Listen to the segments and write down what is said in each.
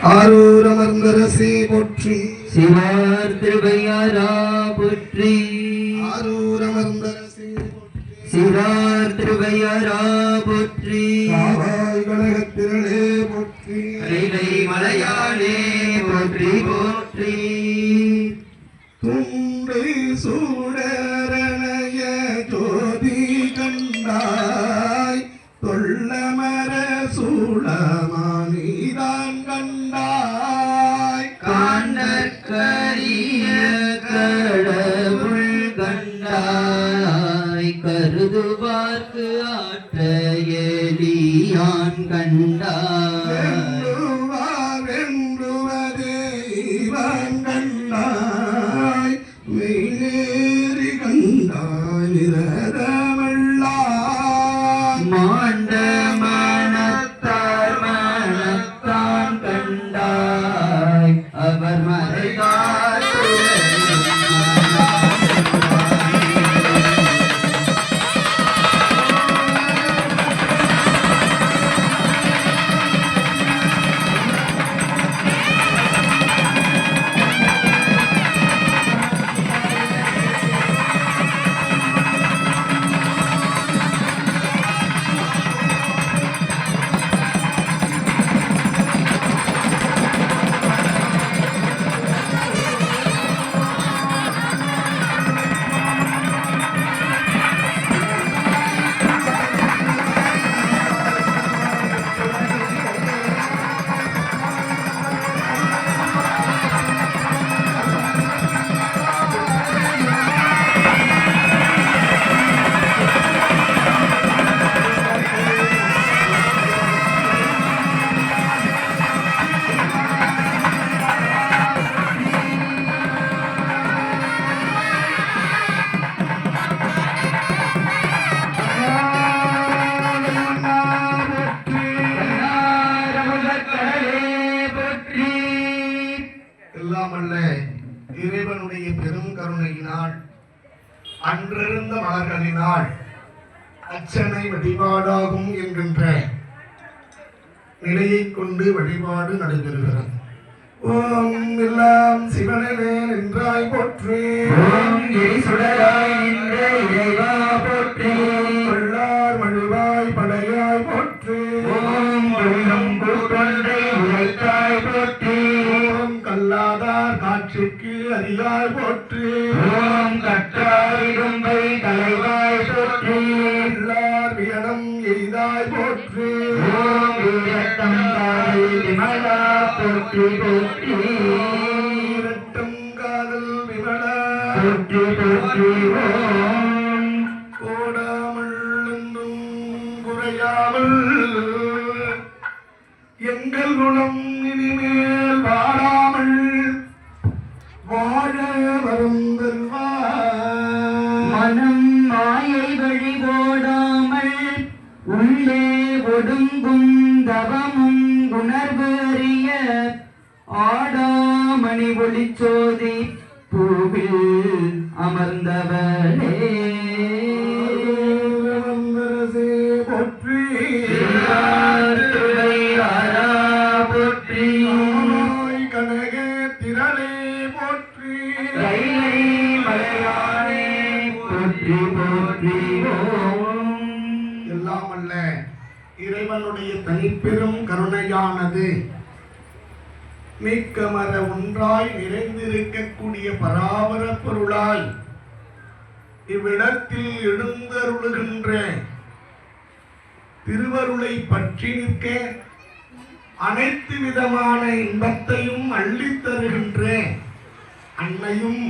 ஆரூர் அமர்ந்தரசே போற்றி. சிவார் திருவையாரா போற்றி. ஆரூர் அமர்ந்தரசே போற்றி. சிவார் திருவையாரா போற்றி. காவாய் கனகத்திரளே போற்றி. கைலை மலையாளே போற்றி போற்றி. துண்டை சூடரணைய ஜோதி கண்டாய் தொல்லமர சூளமானிதான் கண்டாய் காண்டற்கரிய கடவுள் கண்டாய் கருதுவார்க்கு ஆற்ற எலியான் கண்டாய் வென்றுவதே இவன் கண்டாய் மெய்நேறி கண்டாய் நிரதமல்லாய் மாண்ட மனத்தார் மனத்தான் கண்டாய் அவர் மறைதார் இறைவனுடைய பெரும் கருணையினால் அன்றிருந்த மலர்களினால் அச்சனை வழிபாடாகும் என்கின்ற நிலையை கொண்டு வழிபாடு நடைபெறுகிறது. ஓம் எல்லாம் சிவனே நின்றாய் போற்றி. ஓம் சுடராய் நின்ற இறைவா போற்றி. கொள்ளார் மழுவாய் படையாய் போற்றி. ஓம் வெள்ளம் கூட்டொன்றை உரைத்தாய் போற்றி. ஓம் கல்லாதார் காட்சிக்கு அறியாய் போற்றி. ஓம் கற்றார் இடும்பை தலைவாய் போற்றி. எல்லார் வியனம் எய்தாய் போற்றி. ஓம் வீரத்தம் காலை விமலா போற்றி போற்றி. இரட்டும் காதல் விமலா போற்றி போற்றி. ஓம் கோடாமல் என்றும் குறையாமல் எங்கள் குணம் இனிமேல் வாழாமல் வாழ வருந்தல்வாய். மனம் மாயை வழி ஓடாமல் உள்ளே ஒடுங்கும் தவமும் உணர்வு அறிய ஆடாமணி ஒளிச்சோதி பூவில் அமர்ந்தவளே அமர்ந்தரசே போற்றி. திருவையாரா போற்றி. காவாய் கனகத்திரளே போற்றி. கைலை மலையாளே போற்றி போற்றி. ஓம் எல்லாம் அல்ல இறைவனுடைய தனிப்பெரும் கருணையானது நீக்கமர ஒன்றாய் நிறைந்திருக்கக்கூடிய பராபர பொருளாய் இவ்விடத்தில் எழுந்தருளுகின்ற திருவருளை பற்றி நிற்க அனைத்து விதமான இன்பத்தையும் அள்ளித் தருகின்ற அன்னையும்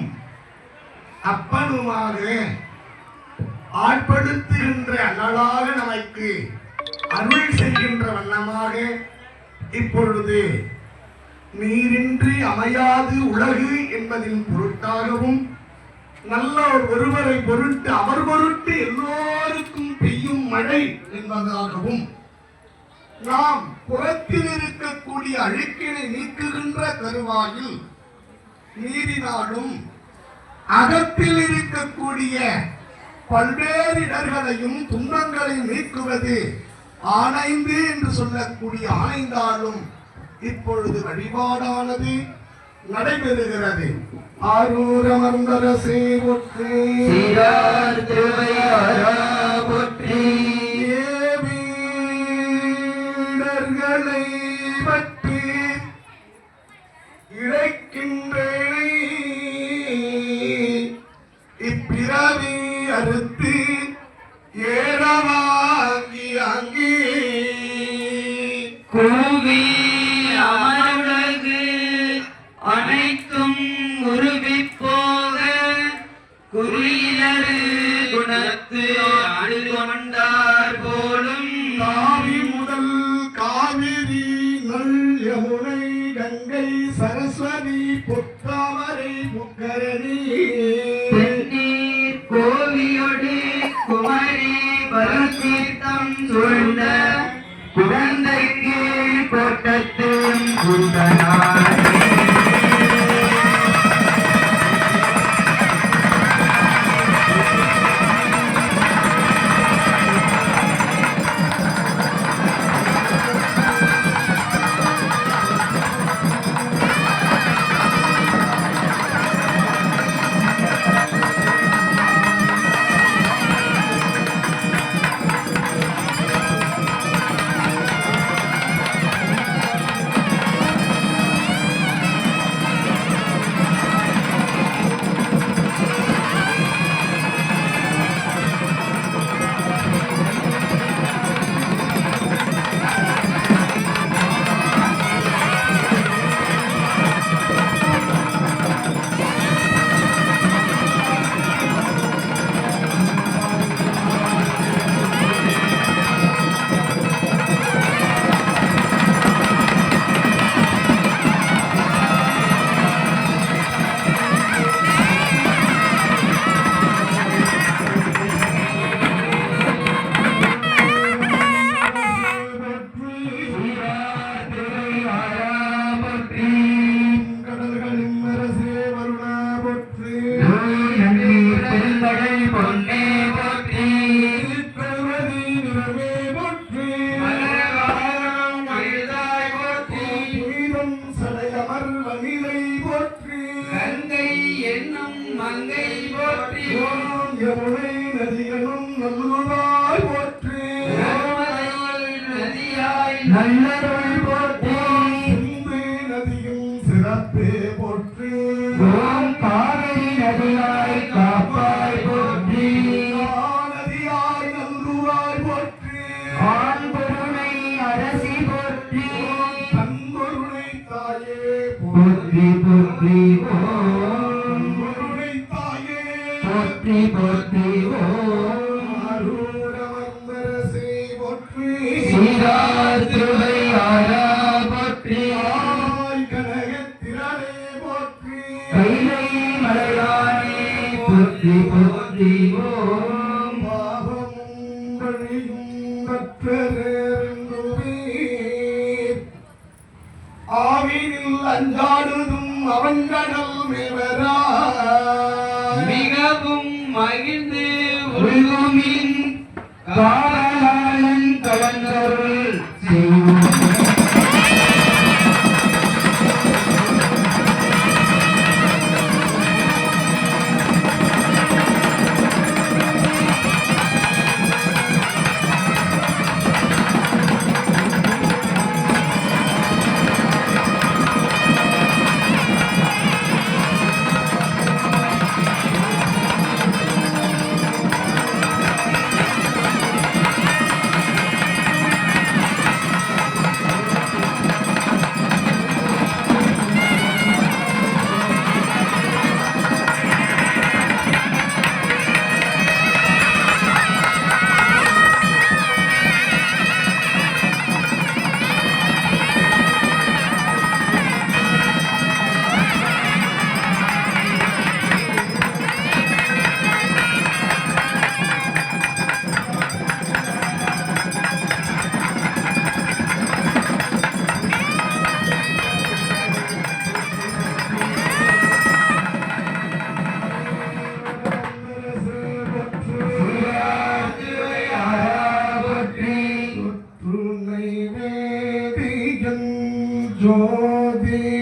அப்பனுமாக ஆட்படுத்துகின்ற அண்ணலாக நமக்கு அருள் செய்கின்ற வண்ணமாக இப்பொழுது நீரின்றி அமையாது உலகு என்பதின் பொருட்டாகவும் நல்ல ஒருவரை பொருட்டு அவர் பொருட்டு எல்லோருக்கும் பெய்யும் மழை என்பதாகவும் நாம் புறத்தில் இருக்கக்கூடிய அழுக்கினை நீக்குகின்ற தருவாயில் நீரினாலும் அகத்தில் இருக்கக்கூடிய பல்வேறு இடர்களையும் துன்பங்களை நீக்குவது ஆனைந்து என்று சொல்லக்கூடிய ஆனைந்தாலும் இப்பொழுது வழிபாடானது நடைபெறுகிறது. ஆரூர் அமர்ந்தரசே போற்றி, சீரார் திருவையாரா போற்றி, ஏவீடர்களை பற்றி இழைக்கின்றேனை இப்பிறவி அறுத்து ஏறவாங்கி அங்கே கூவி அமருலகு அனைத்தும் உருவிப் போக குறியிலரு குணத்து ஆடு கொண்டார் போலும் காவி முதல் காவிரி நல் யமுனை கங்கை சரஸ்வதி பொத்தாமரை முக்கரணி தென்னீர் கோவியொடு குமரி பரதீர்த்தம் சூழ்ந்த குழந்தைக்கு கோட்டத்து குந்தனாரே கடல்களின் அரசே வருண போற்றி, பெருந்தடை பொன்னே போற்றி, திருக்கல்வதி நிறமே போற்றி, மலர்வானம் மகிழ்ந்தாய் போற்றி, புனிதம் சடையமர் வனிதை போற்றி, கங்கை என்னும் மங்கை போற்றி, ஓம் யமுனை நதியனும் நல்லுவாய் போற்றி, நர்மதையில் நதியாய் நல்லருள் போற்றி, சிந்து நதியும் சிறப்பே போற்றி, ஓம் காவிரி நதியாய் காப்பாய் போற்றி, நதியாய் நல்லுவாய் போற்றி, ஆண் பொருணை அரசி போற்றி, தன்பொருளை தாயே போற்றி போற்றி ஓம் பொருளை தாயே போற்றி போற்றி ஓம் ஆரூரமர்ந்தரசே போற்றி, சீரார் திருவையாரா போற்றி, ஆய் கனகத்திரளே போற்றி, கைலை மலையானே போற்றி போற்றி ஓம் பாவமும் வழியும் கற்றறிந்துவீர், ஆவினில் அஞ்சாடுதும் அவங்கடல் மேவரா மிகவும் மகிழ்ந்து உள்குமின் காவலாளன் கலந்தருள் செய்வோம்.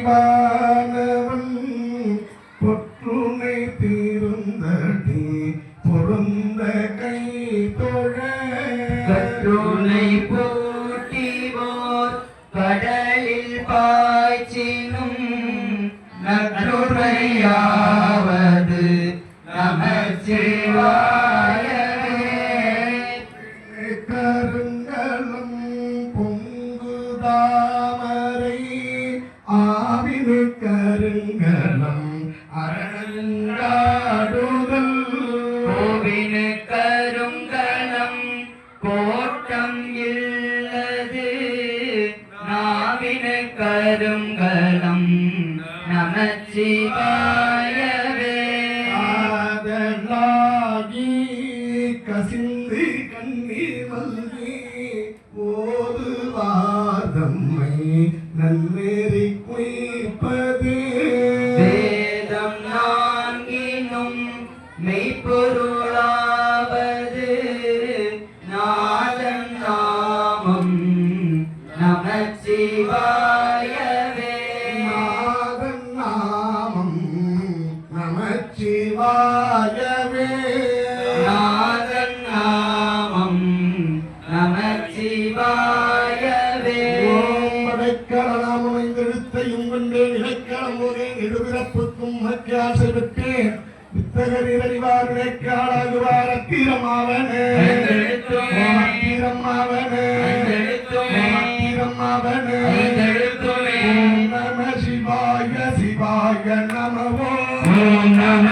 போதிவானவன் பொற்றுனை தீர்ந்தடி பொருந்த கை தொழ கற்றுனை பூட்டிவோர் கடலில் பாய்ச்சினும் நற்றுணையாவது நமச்சிவாயவே. கருங்கலம் பொங்கு தாமரை ஆவினு கருங்கலம் அரங்காடுதல் கோவினு கருங்கலம் கோட்டம் இல்லது நாவினு கருங்கலம் நமச்சிவாயவே. ஆதலாகி கசிந்து கண்ணீர் மல்கி ஓதுவாதம்மை நன்னேறி குய்ப்பது வேதம் நான்கினும் மெய்ப்பொருளாவது நாதன் நாமம் நமச்சிவாயவே. நாதன் நாமம் நமச்சிவாயவே. நாதன் நாமம் நமச்சிவாயவே. ஓம் படைக்கலனாம் அமைந்தெழுத்தையும் கொண்டேன் இடைக்காலம் போதேன் எழுபிறப்புக்கும் மக்கியாசை பெற்றேன் வித்தகரில் அறிவார் இடைக்காலாகுவார் அத்தீரமாவனே ஐந்தெழுத்துமே. அத்தீரமாவனே ஐந்தெழுத்துமே. அத்தீரமாவனே ஐந்தெழுத்துமே. ஓம் நம சிவாய சிவாய நமவோ ஓம் நம